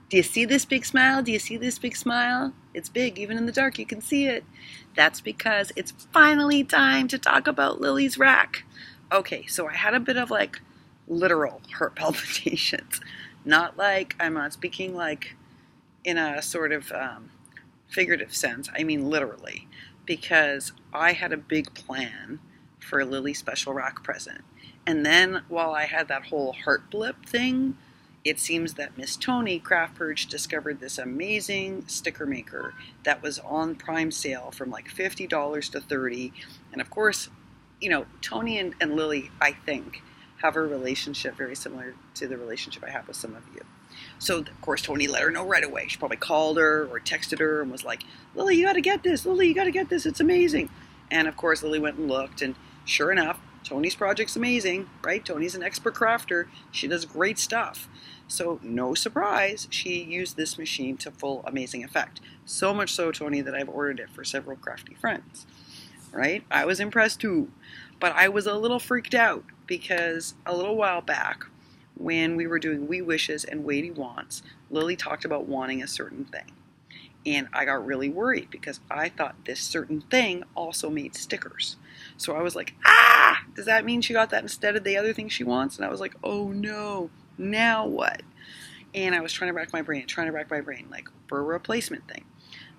Do you see this big smile? Do you see this big smile? It's big, even in the dark, you can see it. That's because it's finally time to talk about Lily's RAK. Okay, so I had a bit of like literal heart palpitations. I'm not speaking like in a sort of figurative sense. I mean literally, because I had a big plan for Lily's special RAK present. And then while I had that whole heart blip thing, it seems that Miss Tony Craft Purge discovered this amazing sticker maker that was on prime sale from like $50 to $30. And of course, Tony and Lily, I think, have a relationship very similar to the relationship I have with some of you. So, of course, Tony let her know right away. She probably called her or texted her and was like, Lily, you got to get this. Lily, you got to get this. It's amazing. And, of course, Lily went and looked. And sure enough, Tony's project's amazing, right? Tony's an expert crafter. She does great stuff. So, no surprise, she used this machine to full amazing effect. So much so, Tony, that I've ordered it for several crafty friends, right? I was impressed too. But I was a little freaked out because a little while back, when we were doing We Wishes and Weighty Wants, Lily talked about wanting a certain thing. And I got really worried because I thought this certain thing also made stickers. So I was like, does that mean she got that instead of the other thing she wants? And I was like, oh no, now what? And I was trying to rack my brain, like for a replacement thing.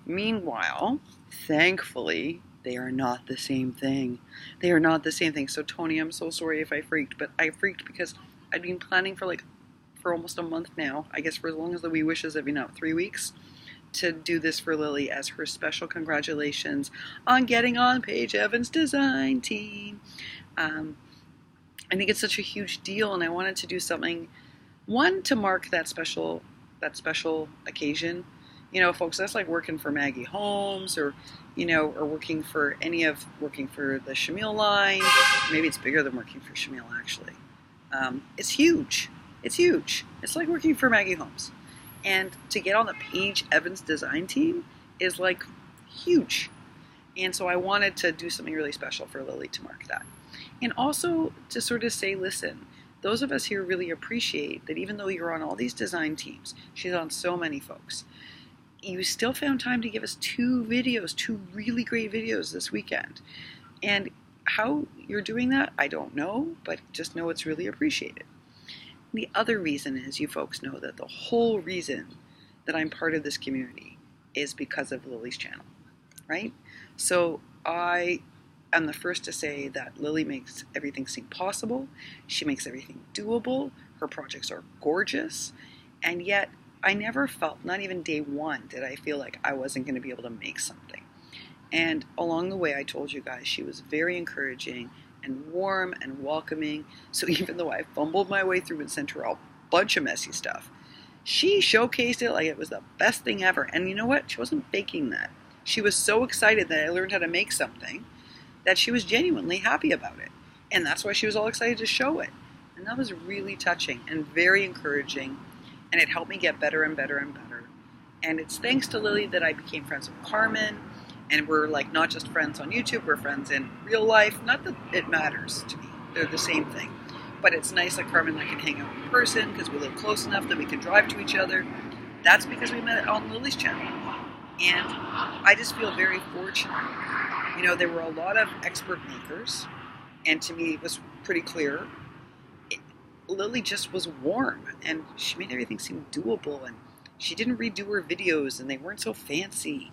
Meanwhile, thankfully, they are not the same thing. They are not the same thing. So Tony, I'm so sorry if I freaked, but I freaked because I'd been planning for almost a month now, I guess for as long as the We Wishes have been out, 3 weeks, to do this for Lily as her special congratulations on getting on Paige Evans' design team. I think it's such a huge deal, and I wanted to do something, one, to mark that special occasion. Folks, that's like working for Maggie Holmes or working for the Shamil line. Maybe it's bigger than working for Shamil, actually. It's huge. It's huge. It's like working for Maggie Holmes. And to get on the Paige Evans design team is like huge. And so I wanted to do something really special for Lily to mark that. And also to sort of say, listen, those of us here really appreciate that even though you're on all these design teams, she's on so many folks, you still found time to give us 2 really great videos this weekend. And how you're doing that, I don't know, but just know it's really appreciated. The other reason is you folks know that the whole reason that I'm part of this community is because of Lily's channel, right? So I am the first to say that Lily makes everything seem possible. She makes everything doable. Her projects are gorgeous. And yet I never felt, not even day one, did I feel like I wasn't going to be able to make something. And along the way, I told you guys, she was very encouraging and warm and welcoming. So even though I fumbled my way through and sent her a bunch of messy stuff, she showcased it like it was the best thing ever. And you know what? She wasn't faking that. She was so excited that I learned how to make something that she was genuinely happy about it. And that's why she was all excited to show it. And that was really touching and very encouraging. And it helped me get better and better and better. And it's thanks to Lily that I became friends with Carmen. And we're like not just friends on YouTube, we're friends in real life. Not that it matters to me. They're the same thing. But it's nice that Carmen and I can hang out in person because we live close enough that we can drive to each other. That's because we met on Lily's channel. And I just feel very fortunate. There were a lot of expert makers. And to me, it was pretty clear. Lily just was warm. And she made everything seem doable. And she didn't redo her videos. And they weren't so fancy.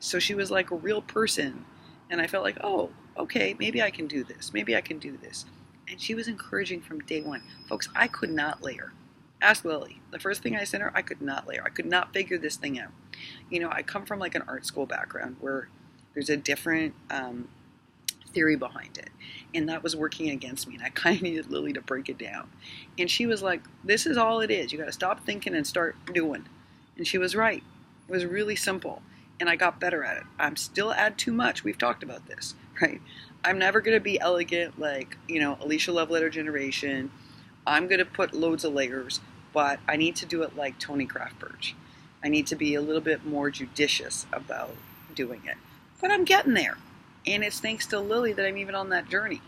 So she was like a real person. And I felt like, oh, okay, maybe I can do this. Maybe I can do this. And she was encouraging from day one. Folks, I could not layer. Ask Lily. The first thing I sent her, I could not layer. I could not figure this thing out. I come from like an art school background where there's a different theory behind it. And that was working against me. And I kind of needed Lily to break it down. And she was like, this is all it is. You got to stop thinking and start doing. And she was right. It was really simple. And I got better at it. I'm still add too much. We've talked about this, right? I'm never going to be elegant like, Alicia Love Letter Generation. I'm going to put loads of layers, but I need to do it like Tony Craft Purge. I need to be a little bit more judicious about doing it. But I'm getting there. And it's thanks to Lily that I'm even on that journey,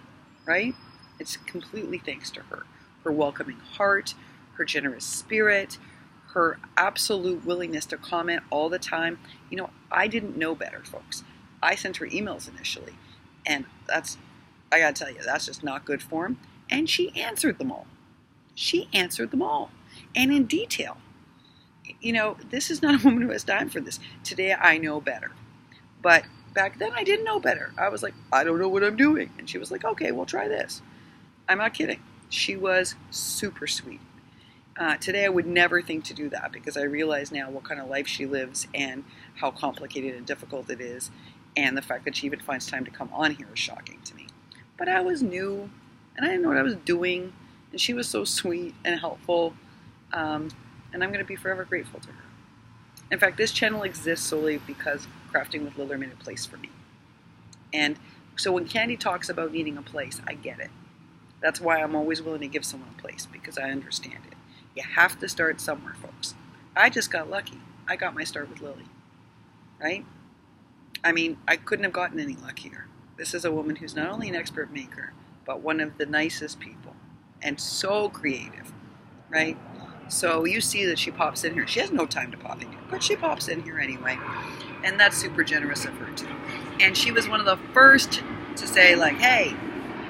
right? It's completely thanks to her. Her welcoming heart, her generous spirit, her absolute willingness to comment all the time. You know, I didn't know better, folks. I sent her emails initially, and I gotta tell you, that's just not good form. And she answered them all. She answered them all, and in detail. You know, this is not a woman who has time for this. Today I know better. But back then I didn't know better. I was like, I don't know what I'm doing. And she was like, okay, we'll try this. I'm not kidding. She was super sweet. Today I would never think to do that because I realize now what kind of life she lives and how complicated and difficult it is. And the fact that she even finds time to come on here is shocking to me. But I was new and I didn't know what I was doing. And she was so sweet and helpful. And I'm going to be forever grateful to her. In fact, this channel exists solely because Crafting with Liller made a place for me. And so when Candy talks about needing a place, I get it. That's why I'm always willing to give someone a place, because I understand it. You have to start somewhere, folks. I just got lucky. I got my start with Lily, right? I mean, I couldn't have gotten any luckier. This is a woman who's not only an expert maker, but one of the nicest people and so creative, right? So you see that she pops in here. She has no time to pop in here, but she pops in here anyway. And that's super generous of her too. And she was one of the first to say like, hey,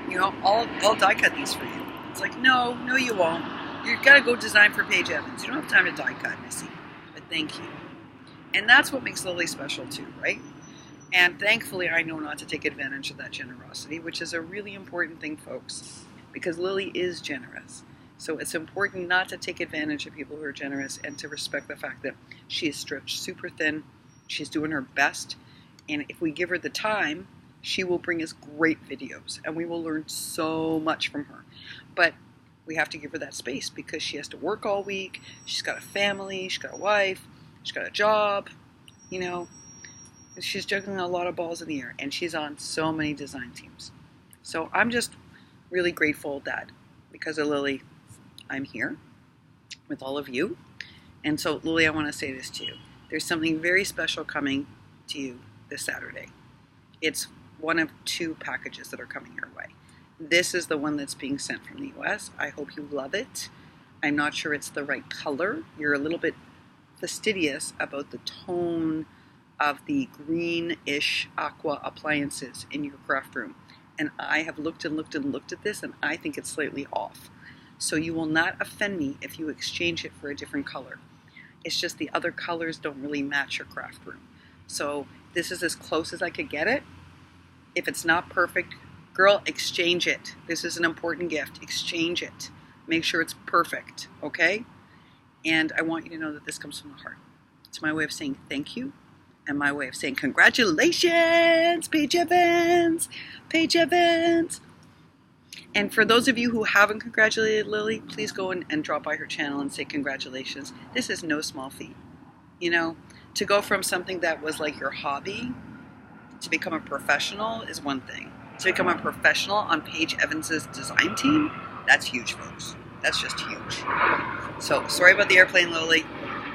you know, I'll die cut these for you. It's like, no, you won't. You've got to go design for Paige Evans. You don't have time to die cut, Missy. But thank you. And that's what makes Lily special too, right? And thankfully, I know not to take advantage of that generosity, which is a really important thing, folks, because Lily is generous. So it's important not to take advantage of people who are generous and to respect the fact that she is stretched super thin. She's doing her best. And if we give her the time, she will bring us great videos and we will learn so much from her. But we have to give her that space because she has to work all week. She's got a family, she's got a wife, she's got a job, you know. She's juggling a lot of balls in the air and she's on so many design teams. So I'm just really grateful that because of Lily, I'm here with all of you. And so, Lily, I want to say this to you. There's something very special coming to you this Saturday. It's one of 2 packages that are coming your way. This is the one that's being sent from the US. I hope you love it. I'm not sure it's the right color. You're a little bit fastidious about the tone of the greenish aqua appliances in your craft room. And I have looked and looked and looked at this and I think it's slightly off. So you will not offend me if you exchange it for a different color. It's just the other colors don't really match your craft room. So this is as close as I could get it. If it's not perfect, girl, exchange it. This is an important gift. Exchange it. Make sure it's perfect, okay? And I want you to know that this comes from the heart. It's my way of saying thank you and my way of saying congratulations, Paige Evans, Paige Evans. And for those of you who haven't congratulated Lily, please go and drop by her channel and say congratulations. This is no small feat. You know, to go from something that was like your hobby to become a professional is one thing. To become a professional on Paige Evans's design team, that's huge, folks. That's just huge. So, sorry about the airplane, Lily.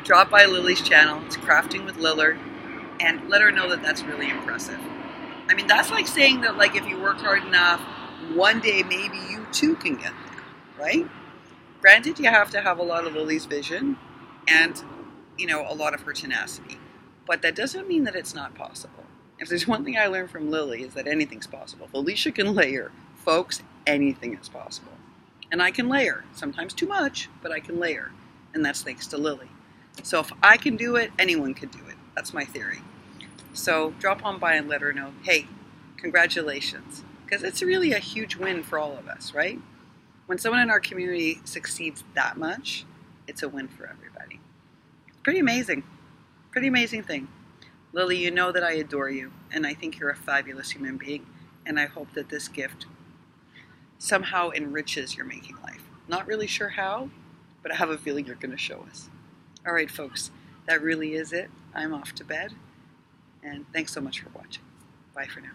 Drop by Lily's channel. It's Crafting with Liller. And let her know that that's really impressive. I mean, that's like saying that, like, if you work hard enough, one day maybe you too can get there, right? Granted, you have to have a lot of Lily's vision and, you know, a lot of her tenacity. But that doesn't mean that it's not possible. If there's one thing I learned from Lily is that anything's possible. If Alicia can layer, folks, anything is possible. And I can layer. Sometimes too much, but I can layer. And that's thanks to Lily. So if I can do it, anyone can do it. That's my theory. So drop on by and let her know, hey, congratulations. Because it's really a huge win for all of us, right? When someone in our community succeeds that much, it's a win for everybody. Pretty amazing. Pretty amazing thing. Lily, you know that I adore you, and I think you're a fabulous human being, and I hope that this gift somehow enriches your making life. Not really sure how, but I have a feeling you're going to show us. All right, folks, that really is it. I'm off to bed, and thanks so much for watching. Bye for now.